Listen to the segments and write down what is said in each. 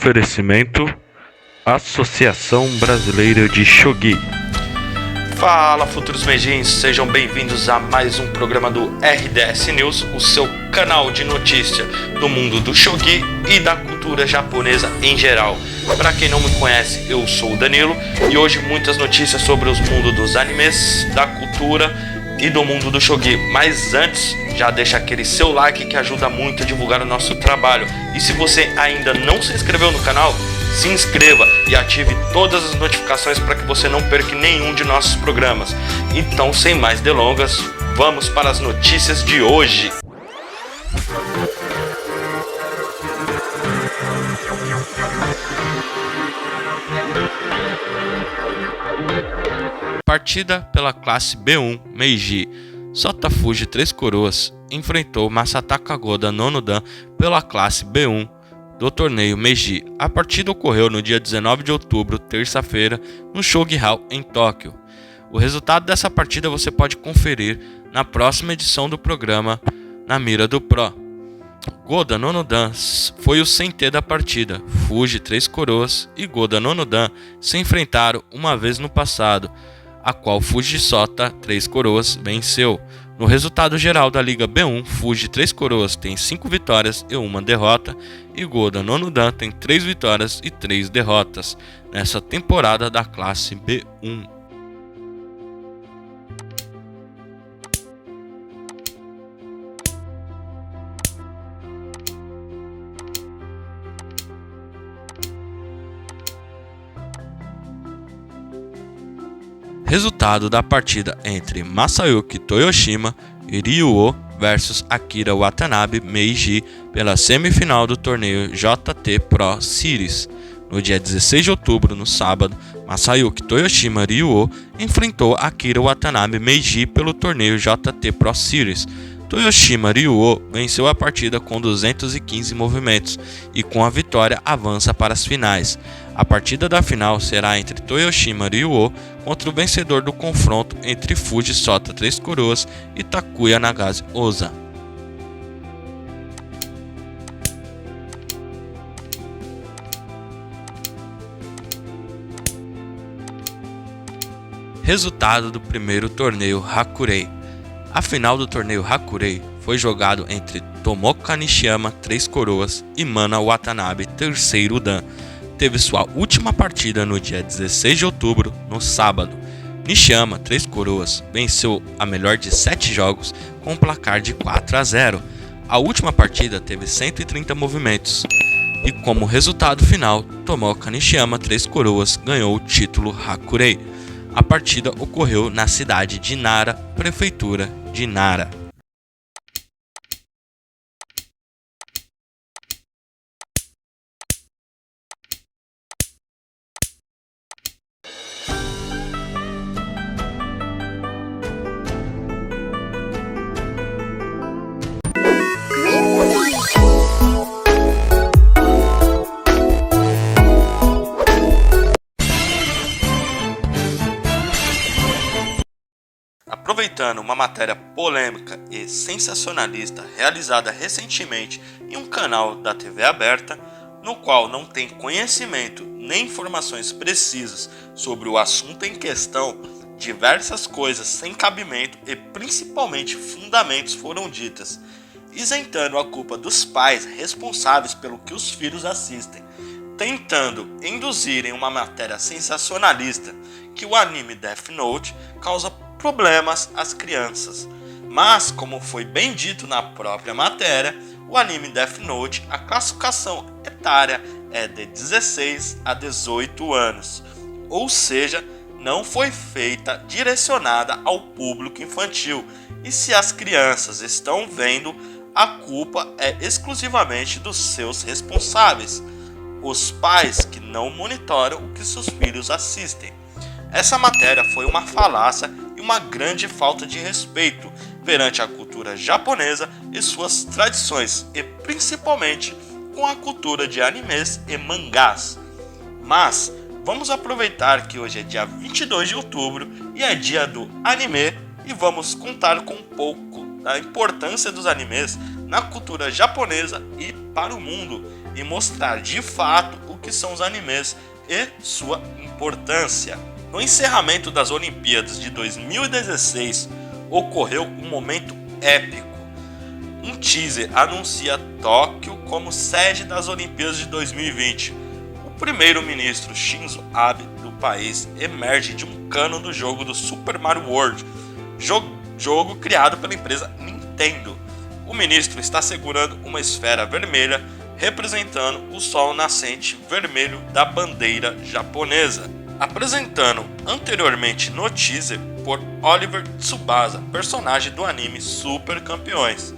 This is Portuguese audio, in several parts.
Oferecimento Associação Brasileira de Shogi. Fala, futuros meijins, sejam bem-vindos a mais um programa do RDS News, o seu canal de notícia do mundo do shogi e da cultura japonesa em geral. Para quem não me conhece, eu sou o Danilo e hoje muitas notícias sobre os mundos dos animes, da cultura e do mundo do shogi. Mas antes, já deixa aquele seu like que ajuda muito a divulgar o nosso trabalho. E se você ainda não se inscreveu no canal, se inscreva e ative todas as notificações para que você não perca nenhum de nossos programas. Então, sem mais delongas, vamos para as notícias de hoje. Partida pela classe B1 Meiji. Sota Fuji Três Coroas enfrentou Masataka Goda Nono Dan pela classe B1 do torneio Meiji. A partida ocorreu no dia 19 de outubro, terça-feira, no Shogi Hall em Tóquio. O resultado dessa partida você pode conferir na próxima edição do programa Na Mira do Pro. Goda Nono Dan foi o CT da partida. Fuji Três Coroas e Goda Nono Dan se enfrentaram uma vez no passado, a qual Fuji Sota Três Coroas venceu. No resultado geral da Liga B1, Fuji Três Coroas tem 5 vitórias e 1 derrota, e Goda Nono Dan tem 3 vitórias e 3 derrotas nessa temporada da classe B1. Resultado da partida entre Masayuki Toyoshima e Ryuo versus Akira Watanabe Meiji pela semifinal do torneio JT Pro Series. No dia 16 de outubro, no sábado, Masayuki Toyoshima Ryuo enfrentou Akira Watanabe Meiji pelo torneio JT Pro Series. Toyoshima Ryuo venceu a partida com 215 movimentos e com a vitória avança para as finais. A partida da final será entre Toyoshima Ryuo contra o vencedor do confronto entre Fuji Sota Três Coroas e Takuya Nagase Oza. Resultado do primeiro torneio Hakurei. A final do torneio Hakurei foi jogado entre Tomoka Nishiyama Três Coroas e Mana Watanabe Terceiro Dan. Teve sua última partida no dia 16 de outubro, no sábado. Nishiyama Três Coroas venceu a melhor de 7 jogos com um placar de 4-0. A última partida teve 130 movimentos e, como resultado final, Tomoka Nishiyama Três Coroas ganhou o título Hakurei. A partida ocorreu na cidade de Nara, prefeitura de Nara. Aproveitando uma matéria polêmica e sensacionalista realizada recentemente em um canal da TV aberta, no qual não tem conhecimento nem informações precisas sobre o assunto em questão, diversas coisas sem cabimento e principalmente fundamentos foram ditas, isentando a culpa dos pais responsáveis pelo que os filhos assistem, tentando induzir em uma matéria sensacionalista que o anime Death Note causa problemas às crianças. Mas, como foi bem dito na própria matéria, o anime Death Note, a classificação etária é de 16 a 18 anos, ou seja, não foi feita direcionada ao público infantil, e se as crianças estão vendo, a culpa é exclusivamente dos seus responsáveis, os pais que não monitoram o que seus filhos assistem. Essa matéria foi uma falácia e uma grande falta de respeito perante a cultura japonesa e suas tradições, e principalmente com a cultura de animes e mangás. Mas vamos aproveitar que hoje é dia 22 de outubro e é dia do anime, e vamos contar com um pouco da importância dos animes na cultura japonesa e para o mundo, e mostrar de fato o o que são os animes e sua importância. No encerramento das Olimpíadas de 2016, ocorreu um momento épico. Um teaser anuncia Tóquio como sede das Olimpíadas de 2020. O primeiro-ministro Shinzo Abe do país emerge de um cano do jogo do Super Mario World, jogo criado pela empresa Nintendo. O ministro está segurando uma esfera vermelha representando o sol nascente vermelho da bandeira japonesa. Apresentando anteriormente no teaser por Oliver Tsubasa, personagem do anime Super Campeões.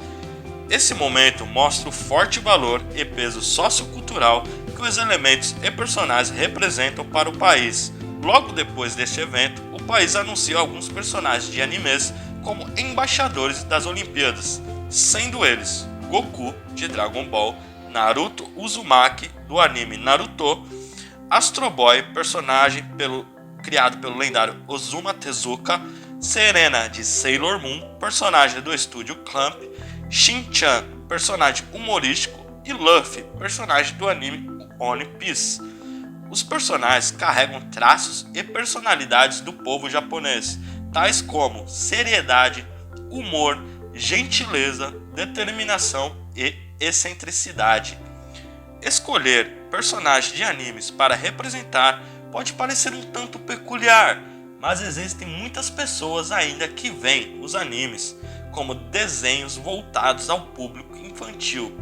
Esse momento mostra o forte valor e peso sociocultural que os elementos e personagens representam para o país. Logo depois deste evento, o país anuncia alguns personagens de animes como embaixadores das Olimpíadas, sendo eles Goku, de Dragon Ball, Naruto Uzumaki, do anime Naruto, Astro Boy, personagem criado pelo lendário Ozuma Tezuka, Serena, de Sailor Moon, personagem do estúdio Clamp, Shin-chan, personagem humorístico, e Luffy, personagem do anime One Piece. Os personagens carregam traços e personalidades do povo japonês, tais como seriedade, humor, gentileza, determinação e excentricidade. Escolher personagens de animes para representar pode parecer um tanto peculiar, mas existem muitas pessoas ainda que veem os animes como desenhos voltados ao público infantil.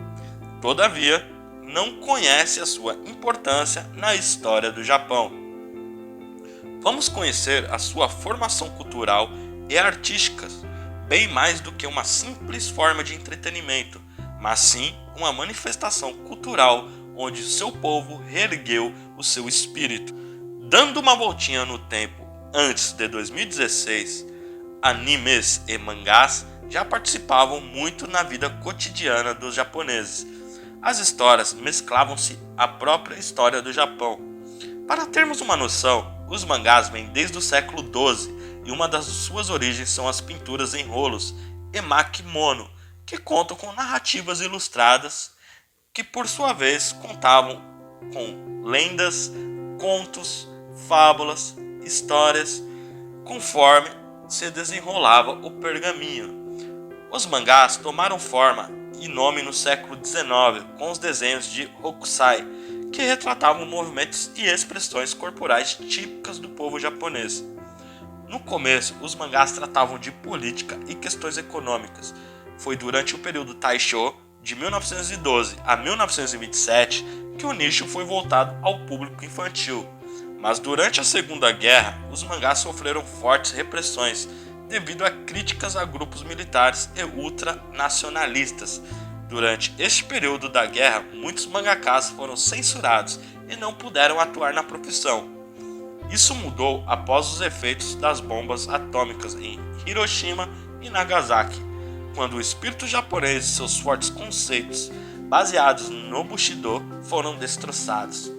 Todavia, não conhece a sua importância na história do Japão. Vamos conhecer a sua formação cultural e artística, bem mais do que uma simples forma de entretenimento, mas sim uma manifestação cultural onde seu povo reergueu o seu espírito. Dando uma voltinha no tempo antes de 2016, animes e mangás já participavam muito na vida cotidiana dos japoneses. As histórias mesclavam-se à própria história do Japão. Para termos uma noção, os mangás vêm desde o século XII e uma das suas origens são as pinturas em rolos emakimono, que contam com narrativas ilustradas que por sua vez contavam com lendas, contos, fábulas, histórias, conforme se desenrolava o pergaminho. Os mangás tomaram forma e nome no século XIX com os desenhos de Hokusai, que retratavam movimentos e expressões corporais típicas do povo japonês. No começo, os mangás tratavam de política e questões econômicas. Foi durante o período Taisho, de 1912 a 1927, que o nicho foi voltado ao público infantil. Mas durante a Segunda Guerra, os mangás sofreram fortes repressões devido a críticas a grupos militares e ultranacionalistas. Durante este período da guerra, muitos mangakás foram censurados e não puderam atuar na profissão. Isso mudou após os efeitos das bombas atômicas em Hiroshima e Nagasaki, quando o espírito japonês e seus fortes conceitos, baseados no Bushido, foram destroçados.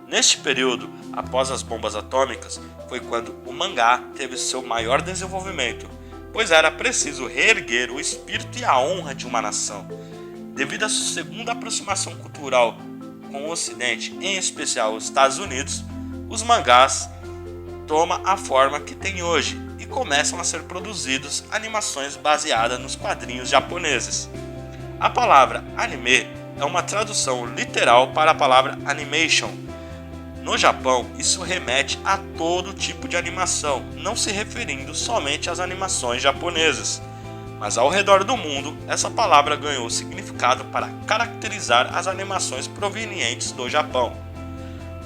Neste período, após as bombas atômicas, foi quando o mangá teve seu maior desenvolvimento, pois era preciso reerguer o espírito e a honra de uma nação. Devido à sua segunda aproximação cultural com o Ocidente, em especial os Estados Unidos, os mangás tomam a forma que tem hoje e começam a ser produzidos animações baseadas nos quadrinhos japoneses. A palavra anime é uma tradução literal para a palavra animation. No Japão, isso remete a todo tipo de animação, não se referindo somente às animações japonesas. Mas ao redor do mundo, essa palavra ganhou significado para caracterizar as animações provenientes do Japão.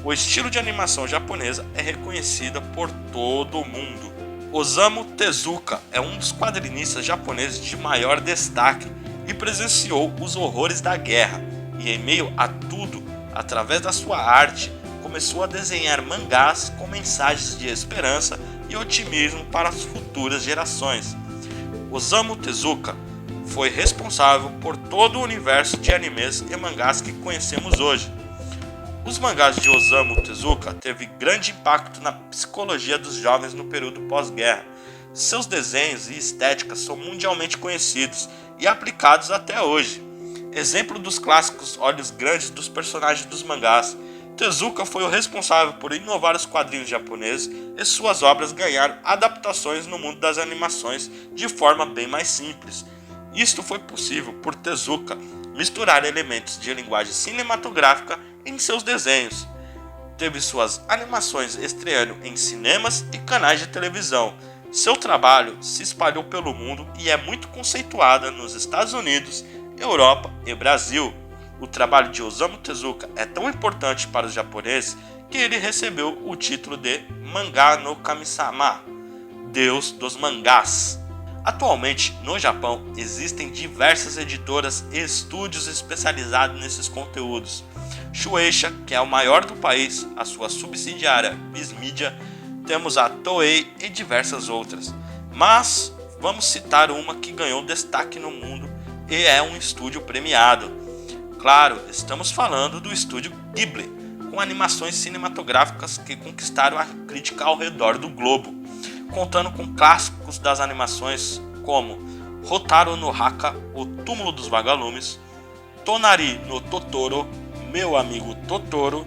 O estilo de animação japonesa é reconhecida por todo o mundo. Osamu Tezuka é um dos quadrinistas japoneses de maior destaque e presenciou os horrores da guerra, e em meio a tudo, através da sua arte, começou a desenhar mangás com mensagens de esperança e otimismo para as futuras gerações. Osamu Tezuka foi responsável por todo o universo de animes e mangás que conhecemos hoje. Os mangás de Osamu Tezuka teve grande impacto na psicologia dos jovens no período pós-guerra. Seus desenhos e estéticas são mundialmente conhecidos e aplicados até hoje. Exemplo dos clássicos olhos grandes dos personagens dos mangás, Tezuka foi o responsável por inovar os quadrinhos japoneses e suas obras ganharam adaptações no mundo das animações de forma bem mais simples. Isto foi possível por Tezuka misturar elementos de linguagem cinematográfica em seus desenhos. Teve suas animações estreando em cinemas e canais de televisão. Seu trabalho se espalhou pelo mundo e é muito conceituado nos Estados Unidos, Europa e Brasil. O trabalho de Osamu Tezuka é tão importante para os japoneses que ele recebeu o título de Mangá no Kami-sama, Deus dos mangás. Atualmente, no Japão, existem diversas editoras e estúdios especializados nesses conteúdos. Shueisha, que é o maior do país, a sua subsidiária Viz Media, temos a Toei e diversas outras. Mas vamos citar uma que ganhou destaque no mundo e é um estúdio premiado. Claro, estamos falando do estúdio Ghibli, com animações cinematográficas que conquistaram a crítica ao redor do globo, contando com clássicos das animações como Hotaru no Haka, O Túmulo dos Vagalumes, Tonari no Totoro, Meu Amigo Totoro,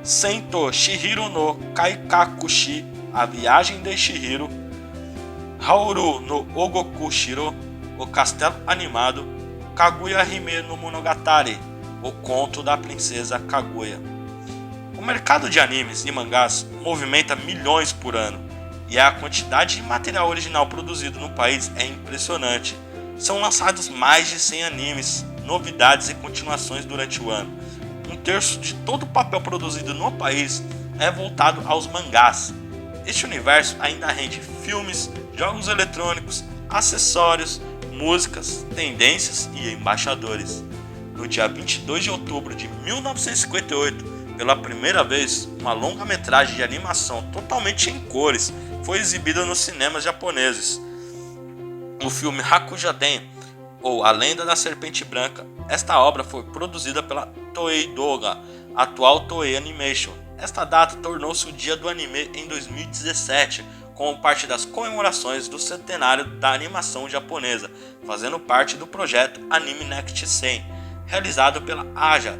Sento Shihiro no Kaikakushi, A Viagem de Shihiro, Haoru no Ogokushiro, O Castelo Animado, Kaguya Hime no Monogatari, O Conto da Princesa Kaguya. O mercado de animes e mangás movimenta milhões por ano, e a quantidade de material original produzido no país é impressionante. São lançados mais de 100 animes, novidades e continuações durante o ano. Um terço de todo o papel produzido no país é voltado aos mangás. Este universo ainda rende filmes, jogos eletrônicos, acessórios, músicas, tendências e embaixadores. No dia 22 de outubro de 1958, pela primeira vez, uma longa-metragem de animação totalmente em cores foi exibida nos cinemas japoneses. O filme Hakuja-den, ou A Lenda da Serpente Branca. Esta obra foi produzida pela Toei Doga, atual Toei Animation. Esta data tornou-se o dia do anime em 2017, como parte das comemorações do centenário da animação japonesa, fazendo parte do projeto Anime Next 100, realizado pela AJA,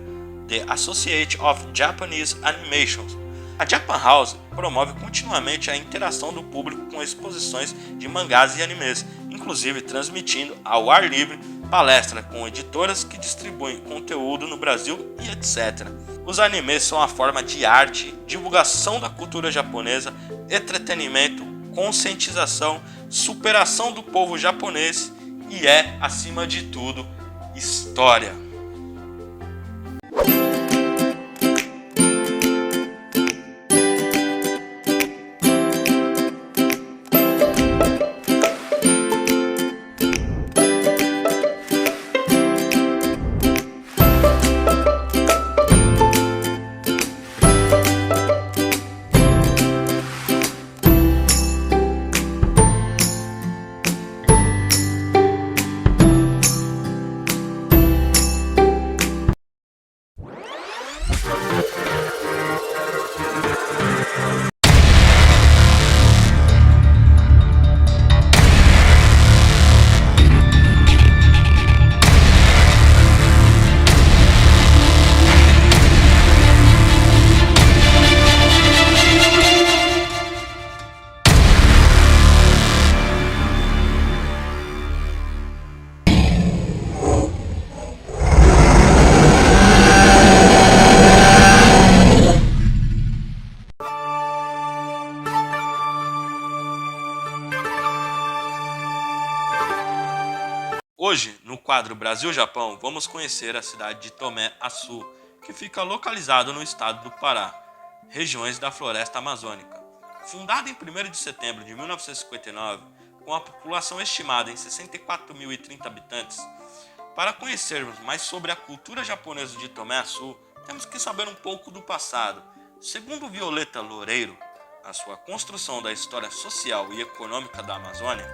The Association of Japanese Animations. A Japan House promove continuamente a interação do público com exposições de mangás e animes, inclusive transmitindo ao ar livre palestras com editoras que distribuem conteúdo no Brasil e etc. Os animes são a forma de arte, divulgação da cultura japonesa, entretenimento, conscientização, superação do povo japonês e é, acima de tudo, história. Hoje, no quadro Brasil-Japão, vamos conhecer a cidade de Tomé-Açu, que fica localizado no estado do Pará, regiões da floresta amazônica. Fundada em 1º de setembro de 1959, com a população estimada em 64.030 habitantes, para conhecermos mais sobre a cultura japonesa de Tomé-Açu, temos que saber um pouco do passado. Segundo Violeta Loureiro, a sua construção da história social e econômica da Amazônia,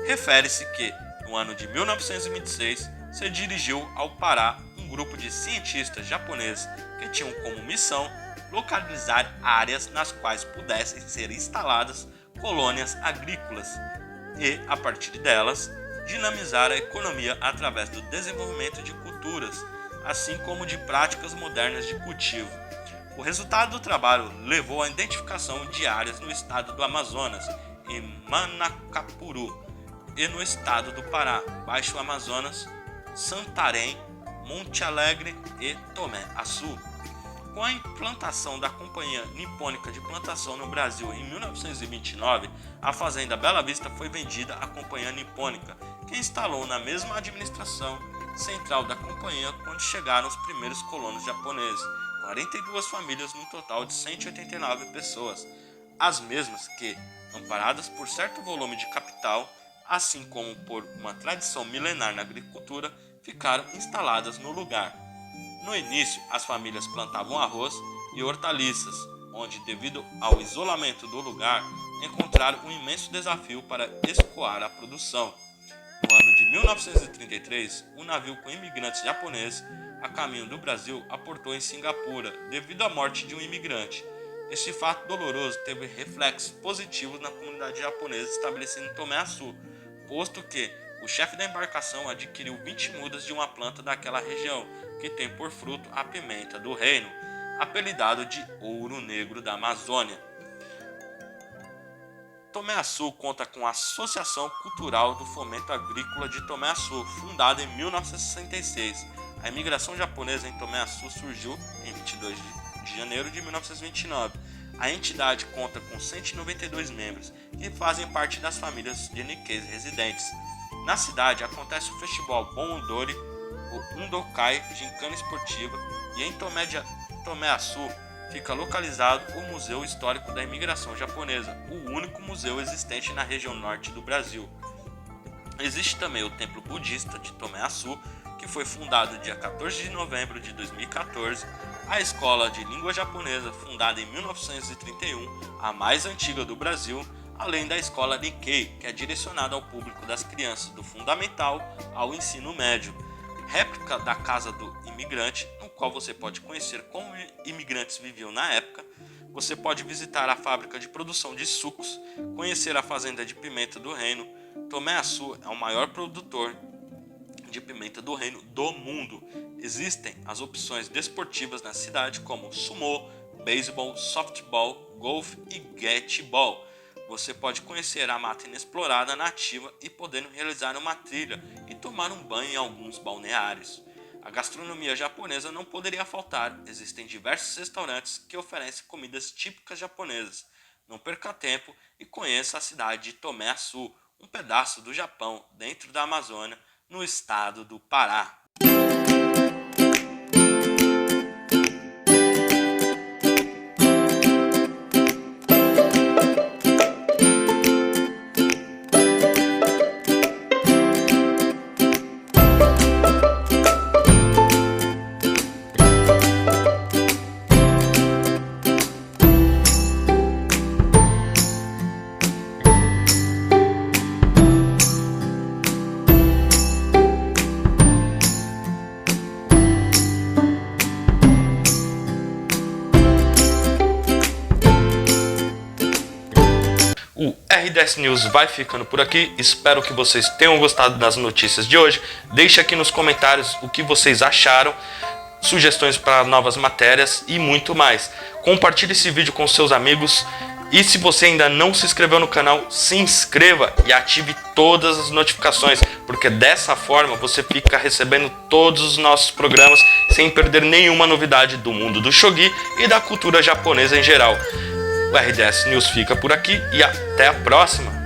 refere-se que, no ano de 1926, se dirigiu ao Pará um grupo de cientistas japoneses que tinham como missão localizar áreas nas quais pudessem ser instaladas colônias agrícolas e, a partir delas, dinamizar a economia através do desenvolvimento de culturas, assim como de práticas modernas de cultivo. O resultado do trabalho levou à identificação de áreas no estado do Amazonas, em Manacapuru, e no estado do Pará, Baixo Amazonas, Santarém, Monte Alegre e Tomé-Açu. Com a implantação da Companhia Nipônica de Plantação no Brasil em 1929, a fazenda Bela Vista foi vendida à Companhia Nipônica, que instalou na mesma administração central da companhia quando chegaram os primeiros colonos japoneses, 42 famílias no total de 189 pessoas, as mesmas que, amparadas por certo volume de capital, assim como por uma tradição milenar na agricultura, ficaram instaladas no lugar. No início, as famílias plantavam arroz e hortaliças, onde, devido ao isolamento do lugar, encontraram um imenso desafio para escoar a produção. No ano de 1933, um navio com imigrantes japoneses a caminho do Brasil aportou em Singapura devido à morte de um imigrante. Este fato doloroso teve reflexos positivos na comunidade japonesa estabelecida em Tomé-Açu, posto que o chefe da embarcação adquiriu 20 mudas de uma planta daquela região, que tem por fruto a pimenta do reino, apelidado de ouro negro da Amazônia. Tomé-Açu conta com a Associação Cultural do Fomento Agrícola de Tomé-Açu, fundada em 1966. A imigração japonesa em Tomé-Açu surgiu em 22 de janeiro de 1929. A entidade conta com 192 membros, que fazem parte das famílias de Nikkeis residentes. Na cidade acontece o festival Bon Odori, o Undokai Gincana Esportiva, e em Tomé-Açu fica localizado o Museu Histórico da Imigração Japonesa, o único museu existente na região norte do Brasil. Existe também o Templo Budista de Tomé-Açu, que foi fundado dia 14 de novembro de 2014, a Escola de Língua Japonesa, fundada em 1931, a mais antiga do Brasil, além da Escola Nikkei, que é direcionada ao público das crianças do fundamental ao ensino médio. Réplica da Casa do Imigrante, no qual você pode conhecer como imigrantes viviam na época. Você pode visitar a fábrica de produção de sucos, conhecer a fazenda de pimenta do reino. Tomé-Açu é o maior produtor de pimenta do reino do mundo. Existem as opções desportivas na cidade como sumô, beisebol, softball, golfe e guetball. Você pode conhecer a mata inexplorada nativa e podendo realizar uma trilha e tomar um banho em alguns balneários. A gastronomia japonesa não poderia faltar. Existem diversos restaurantes que oferecem comidas típicas japonesas. Não perca tempo e conheça a cidade de Tomé-Açu, um pedaço do Japão dentro da Amazônia, no estado do Pará. O RDS News vai ficando por aqui, espero que vocês tenham gostado das notícias de hoje. Deixe aqui nos comentários o que vocês acharam, sugestões para novas matérias e muito mais. Compartilhe esse vídeo com seus amigos e se você ainda não se inscreveu no canal, se inscreva e ative todas as notificações, porque dessa forma você fica recebendo todos os nossos programas sem perder nenhuma novidade do mundo do shogi e da cultura japonesa em geral. O RDS News fica por aqui e até a próxima!